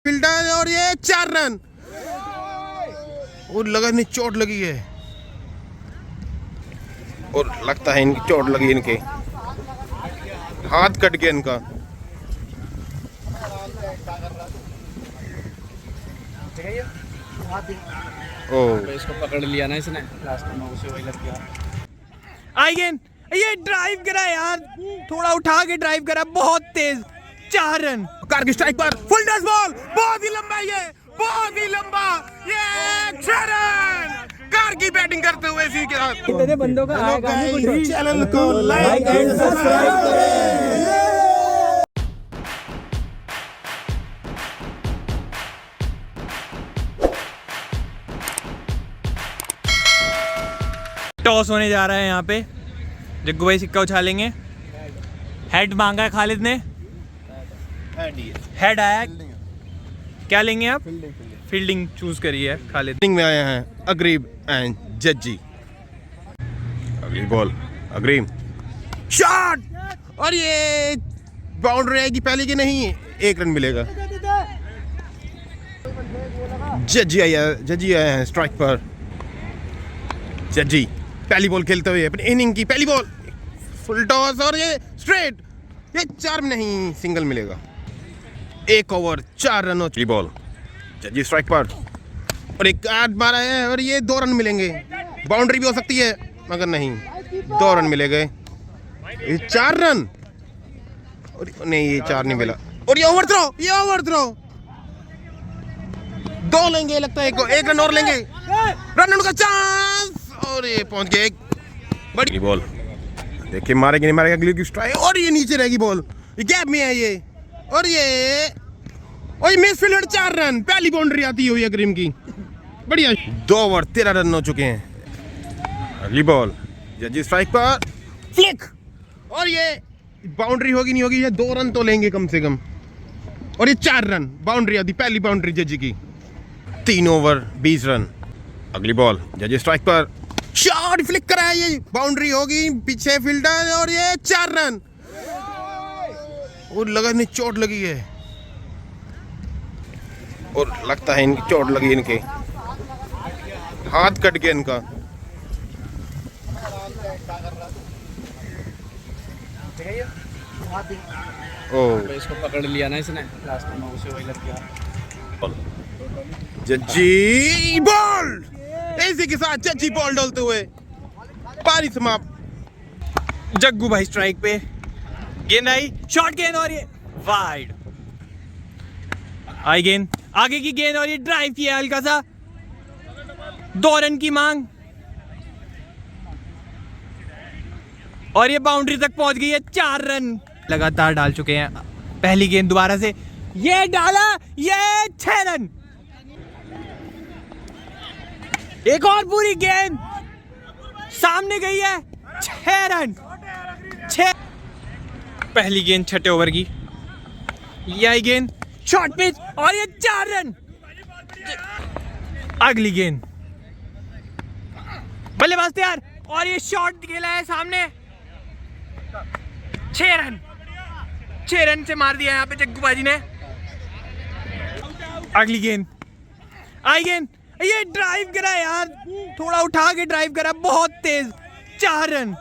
Fielder और ये 4 run. और लगा नहीं, चोट लगी है और लगता है इनकी चोट लगी, इनके हाथ कट गया इनका। तो इसको पकड़ लिया ना इसने, लास्ट में उसे वही लग गया। आइगन ये ड्राइव करा यार, थोड़ा उठा के ड्राइव करा, बहुत तेज। 4 रन। कार की स्ट्राइक पर फुल टॉस बॉल, बहुत ही लंबा, ये बहुत ही लंबा, ये 6 रन। कार की बैटिंग करते हुए इसी के साथ इतने बंदों का आएगा नहीं कुछ। चैनल को लाइक एंड सब्सक्राइब करें। टॉस होने जा रहा है यहाँ पे। जग्गू भाई सिक्का उछालेंगे। हेड मांगा है खालिद ने, हेड आया। क्या लेंगे आप? फील्डिंग चूज करी है खालिद। में आए हैं अग्रीब एंड जज्जी। अगली बॉल, अग्रीब शॉट और ये बाउंड्री आएगी पहले की नहीं, 1 रन मिलेगा। जज्जी आया है स्ट्राइक पर। जज्जी पहली बॉल खेलते हुए अपनी इनिंग की पहली बॉल, फुल टॉस और ये स्ट्रेट, ये 4 में नहीं, सिंगल मिलेगा। 1 ओवर 4 रनों की बॉल। जज्जी स्ट्राइक पर और एक आठ मारा है और ये 2 रन मिलेंगे। बाउंड्री भी हो सकती है मगर नहीं, 2 रन मिले गए। ये 4 रन और नहीं, ये 4 नहीं मिला। और ये ओवर थ्रो 2 लेंगे लगता है, 1 रन और लेंगे। रन का चांस और ये पहुंच गए। एक बड़ी बॉल, देखिए मारेगी नहीं मारेगा। अगली की स्ट्राइक और ये नीचे रहेगी बॉल, ये गैप में है ये। और ये मिस फील्ड, 4 रन। पहली बाउंड्री आती हुई है ग्रीम की, बढ़िया। 2 ओवर 13 रन हो चुके हैं। अगली बॉल, जज्जी स्ट्राइक पर फ्लिक और ये बाउंड्री होगी नहीं होगी, ये 2 रन तो लेंगे कम से कम। और ये 4 रन, बाउंड्री आती, पहली बाउंड्री जज्जी की। 3 ओवर 20 रन। अगली बॉल, जज्जी स्ट्राइक पर शॉट फ्लिक करा है, ये बाउंड्री होगी, पीछे फील्डर और ये 4 रन। और लगा नहीं, चोट लगी है और लगता है इनकी चोट लगी, इनके हाथ कट गया इनका। तो इसको पकड़ लिया ना इसने, लास्ट में उसे वही लग गया। जज्जी बॉल, इसी के साथ जज्जी बॉल डालते हुए पारी समाप्त। जग्गू भाई स्ट्राइक पे, गेंद आई, शॉर्ट गेंद और ये वाइड। आई गेंद, आगे की गेंद और ये ड्राइव किया हल्का सा। 2 रन की मांग और ये बाउंड्री तक पहुंच गई है। 4 रन लगातार डाल चुके हैं। पहली गेंद दोबारा से ये डाला, ये 6 रन। एक और पूरी गेंद सामने गई है, 6 रन। 6 पहली गेंद 6ठे ओवर की, ये आई गेंद, शॉर्ट पिच और ये 4 रन। अगली गेंद, बल्लेबाज तैयार और ये शॉट खेला है सामने, 6 रन। 6 रन से मार दिया यहाँ पे जग्गू बाजी ने। अगली गेंद, आई गेंद, ये ड्राइव करा यार, थोड़ा उठा के ड्राइव करा, बहुत तेज। 4 रन।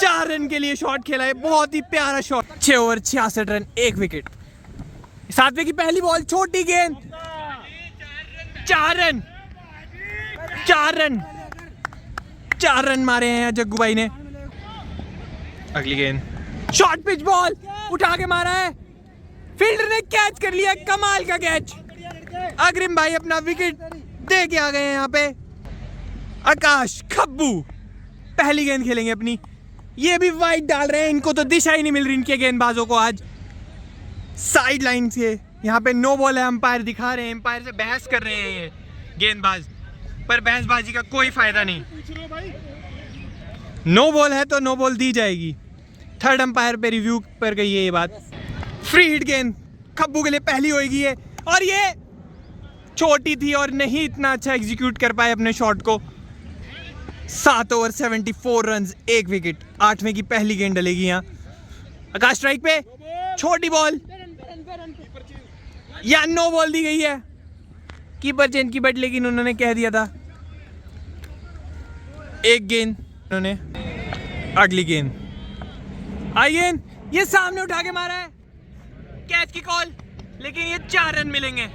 4 रन के लिए शॉट खेला है, बहुत ही प्यारा शॉट। 6 over 66 run, 1 wicket. 7वें की पहली बॉल, छोटी गेंद, 4 रन। 4 रन मारे हैं जग्गू भाई ने। अगली गेंद, शॉर्ट पिच बॉल, उठा के मारा है, फील्डर ने कैच कर लिया, कमाल का कैच। अग्रिम भाई अपना विकेट दे के आ गए हैं यहाँ पे। आकाश खब्बू पहली गेंद खेलेंगे अपनी, ये भी वाइड डाल रहे हैं। इनको तो दिशा ही नहीं मिल रही इनके गेंदबाजों को आज। साइड लाइन से यहाँ पे नो बॉल है, अंपायर दिखा रहे हैं, अंपायर से बहस कर रहे हैं ये गेंदबाज, पर बहसबाजी का कोई फायदा नहीं। नो बॉल है तो नो बॉल दी जाएगी। थर्ड अंपायर पे रिव्यू पर गई है ये बात। फ्री हिट गेंद खब्बू के लिए पहली होगी है और ये छोटी थी और नहीं इतना अच्छा एग्जीक्यूट कर पाए अपने शॉट को। 7 ओवर 74 रन, 1 विकेट। 8वें की पहली गेंद डलेगी यहाँ। आकाश स्ट्राइक पे, छोटी बॉल, या नो बॉल दी गई है, कीपर चेंज की, बट लेकिन उन्होंने कह दिया था एक गेंद उन्होंने। अगली गेंद आई गेंद, ये सामने उठा के मारा है, कैच की कॉल, लेकिन ये 4 रन मिलेंगे।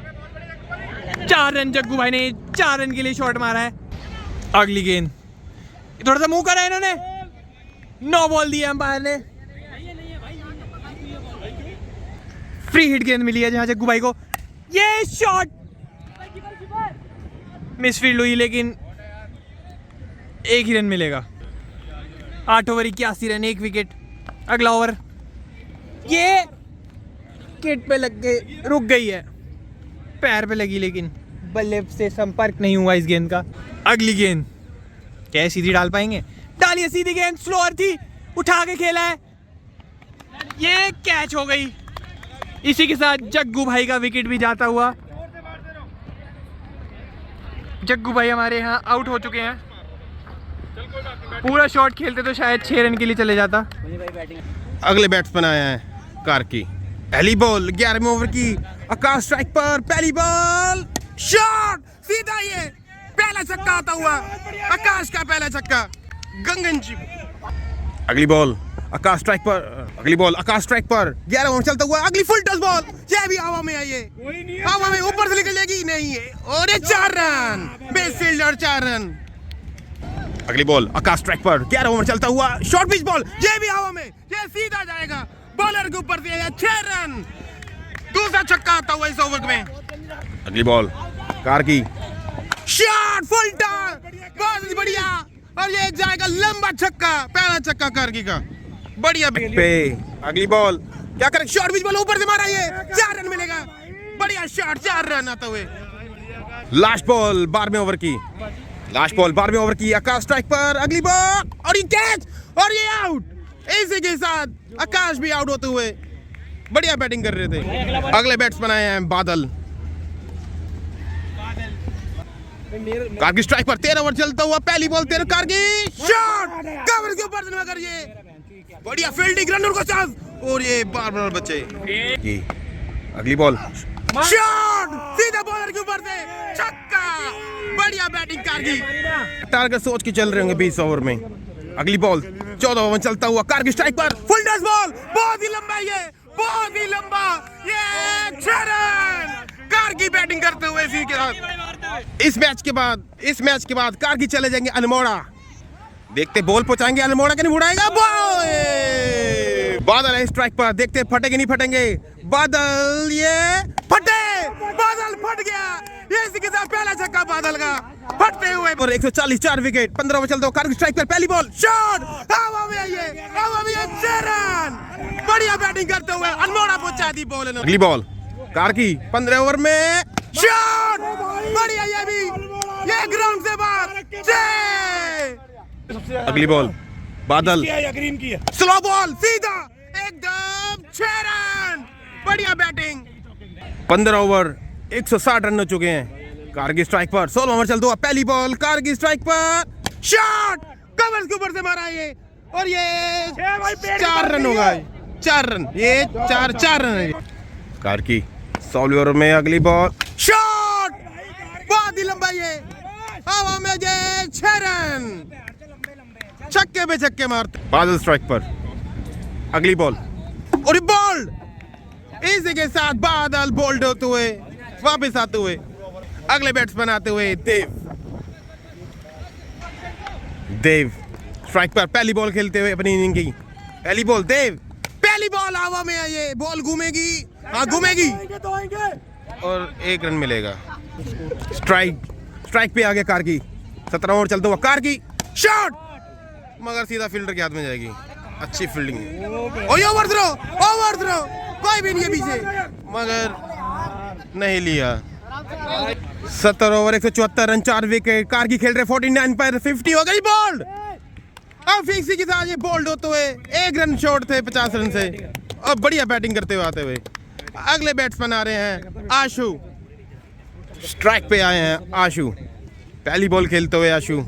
4 रन जग्गू भाई ने 4 रन के लिए शॉट मारा है। अगली गेंद थोड़ा सा मुंह करा है इन्होंने, नो बॉल दिया अंपायर ने। फ्री हिट गेंद मिली है जहां जग्गू भाई को, ये शॉट मिसफील्ड हुई, लेकिन 1 ही रन मिलेगा। 8 ओवर 81 रन, 1 विकेट। अगला ओवर, ये किट पे लग के रुक गई है, पैर पे लगी, लेकिन बल्ले से संपर्क नहीं हुआ इस गेंद का। अगली गेंद क्या सीधी डाल पाएंगे, डालिए सीधी गेंद, स्लोअर थी, उठा के खेला है, ये कैच हो गई। इसी के साथ जग्गू भाई का विकेट भी जाता हुआ। जग्गू भाई हमारे यहाँ आउट हो चुके हैं। पूरा शॉट खेलते तो शायद 6 रन के लिए चले जाता। अगले बैट्समैन आए हैं कार्की। पहली बॉल 11वें ओवर की, आकाश स्ट्राइक पर, पहली बॉल, शॉट सीधा, ये पहला छक्का आता हुआ, आकाश का पहला छक्का, गंगन जी। अगली बॉल आकाश स्ट्राइक पर, अगली बॉल आकाश स्ट्राइक पर, 11 ओवर चलता हुआ, अगली फुल टच बॉल, ये भी हवा में आई है, हवा में ऊपर से निकलेगी, नहीं है, और ये 4 रन, बेस फील्डर 4 रन। अगली बॉल आकाश स्ट्राइक पर, 11 ओवर चलता हुआ, शॉर्ट पिच बॉल, ये भी हवा में, ये सीधा जाएगा बॉलर के ऊपर से, 6 रन, दूसरा छक्का आता हुआ इस ओवर में। अगली ball Karki, shot full touch, बहुत बढ़िया, और ये जाएगा लंबा छक्का, पहला छक्का कार्की का, बढ़िया पे। अगली बॉल क्या करें, शॉर्ट पिच बॉल ऊपर से मारा, ये 4 रन मिलेगा, बढ़िया शॉट, 4 रन आते हुए। लास्ट बॉल 12वें ओवर की, लास्ट बॉल 12वें ओवर की, आकाश स्ट्राइक पर, अगली बॉल, और ये कैच, और ये आउट। इसी के साथ आकाश भी आउट होते हुए, बढ़िया बैटिंग कर रहे थे। अगले बैट्समैन आए हैं बादल। कार्की स्ट्राइक पर, 13 ओवर चलता हुआ, पहली बॉल 13, कार्की शॉट, कवर के ऊपर से मगर ये बढ़िया फील्डिंग, रनर को चांस, और ये बार बचे। अगली बॉल शॉट, सीधा बॉलर के ऊपर से छक्का, बढ़िया बैटिंग कार्की। टारगेट सोच के चल रहे होंगे 20 ओवर में। अगली बॉल 14 ओवर चलता हुआ, कार्की स्ट्राइक पर, फुल टच बॉल, बहुत ही लंबा, ये बहुत ही लंबा, ये 6 रन, कार्की बैटिंग करते हुए। इसी के साथ इस मैच के बाद कार्की चले जाएंगे अल्मोड़ा, देखते बॉल पहुंचाएंगे अल्मोड़ा के, नहीं उड़ाएगा बॉल। बादल है स्ट्राइक पर, देखते फटेंगे नहीं फटेंगे, बादल, ये फटे, बादल फट गया, ये इसी के साथ पहला छक्का बादल का, फटते हुए, और 140, 4 विकेट। 15 ओवर चलते हुए, कार्की स्ट्राइक पर, पहली बॉल, शॉट, हवा में ये 6 रन, बढ़िया बैटिंग करते हुए अल्मोड़ा पहुंचा दी बॉल। अगली बॉल कार्की 15 ओवर में, शॉट, बढ़िया, ये भी, ये ग्राउंड से बाहर, 6। अगली बॉल बादल, स्लो बॉल, सीधा एकदम, 6 रन, बढ़िया बैटिंग। 15 ओवर 160 रन हो चुके हैं। कार्की स्ट्राइक पर, 16 ओवर चलता हुआ, पहली बॉल, कार्की स्ट्राइक पर, शॉट, कवर के ऊपर से मारा ये, और ये 4 रन होगा, 4 रन, ये 4 रन है कार्की। 16 ओवर में अगली बॉल, शॉट, बहुत ही लंबा, ये हवा में, ये 6 रन, छक्के पे छक्के मारते। बादल स्ट्राइक पर, अगली बॉल, और बोल्ड, इसी के साथ बादल बोल्ड होते हुए वापस आते हुए। अगले बैट्समैन आते हुए देव स्ट्राइक पर, पहली बॉल खेलते हुए अपनी इनिंग की, पहली बॉल देव, पहली बॉल हवा में है, ये बॉल घूमेगी, हाँ घूमेगी, और 1 रन मिलेगा। स्ट्राइक पे आ गया कार्की। 17 ओवर चलता हुआ, कार्की शॉट, मगर सीधा फील्डर के हाथ में जाएगी, अच्छी फील्डिंग, और ओवर थ्रो, कोई भी नहीं है पीछे, मगर नहीं लिया। 70 ओवर 174 रन, 4 विकेट, कार्की खेल रहे 49 पर, 50 हो गई बोल्ड। अब फिक्सी के साथ ये बोल्ड होते हुए 1 रन शॉर्ट थे 50 रन से, और बढ़िया बैटिंग करते हुए आते हुए। अगले बैट्समैन आ रहे हैं आशु, स्ट्राइक पे आए हैं आशु, पहली बॉल खेलते हुए आशु,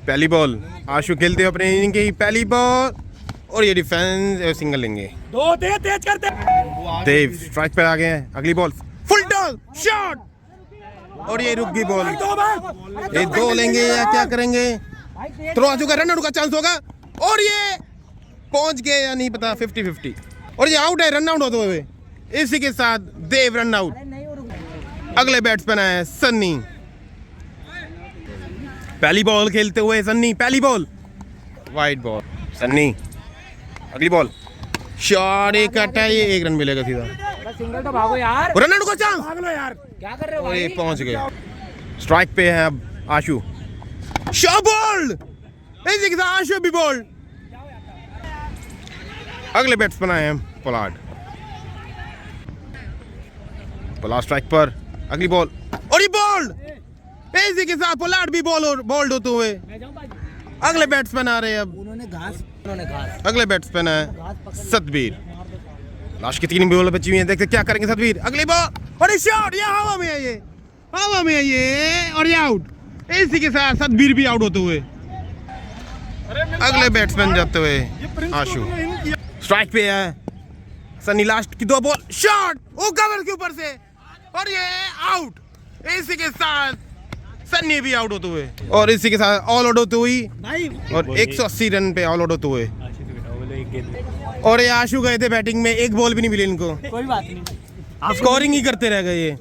पहली बॉल आशु खेलते हुए अपनी इनिंग की पहली बॉल, और ये डिफेंस सिंगल लेंगे, 2 तेज करते। देव स्ट्राइक पे आ गए हैं। अगली बॉल फुल टॉस शॉट और ये रुक गई बॉल। ये 2 लेंगे या क्या करेंगे? थ्रो आ चुका, रन आउट का चांस होगा और ये पहुंच गए या नहीं पता। 50-50 और ये आउट है, रन आउट होते हुए। इसी के साथ देव रन आउट। अगले बैट्समैन है सन्नी। पहली बॉल खेलते हुए सन्नी, पहली बॉल वाइड बॉल सन्नी। अगली बॉल शॉट, एक कट है, ये 1 रन मिलेगा सीधा। सिंगल तो भागो यार, रन आउट का चांस, भाग लो यार, क्या कर रहे हो और ये भाई? पहुंच गए। स्ट्राइक पे है अब आशु। शॉट बॉल्ड, इसी के साथ आशु भी बॉल्ड। अगले बैट्समैन आए हैं पोलार्ड। पोलार्ड स्ट्राइक पर। अगली बॉल और ये बॉल्ड, इसी के साथ पोलार्ड भी बॉल्ड होते हुए। अगले बैट्समैन आ रहे हैं अब। उन्होंने घास अगले बैट्समैन है सतबीर। लास्ट की 3 बॉल बची हुई हैं, देखते क्या करेंगे सतबीर। अगली बॉल और ये शॉट, ये हवा में है, ये हवा में है ये, और ये आउट। इसी के साथ सतबीर भी आउट होते हुए। अगले बैट्समैन जाते हुए आशु। स्ट्राइक पे है सन्नी। लास्ट की 2 बॉल शॉट, वो कवर के ऊपर से और ये आउट। इसी के साथ सन्नी भी आउट होते हुए और इसी के साथ ऑल आउट होते हुई और 180 रन पे ऑल आउट होते हुए। और ये आशु गए थे बैटिंग में, 1 बॉल भी नहीं मिली इनको। कोई बात नहीं, स्कोरिंग ही करते रह गए ये।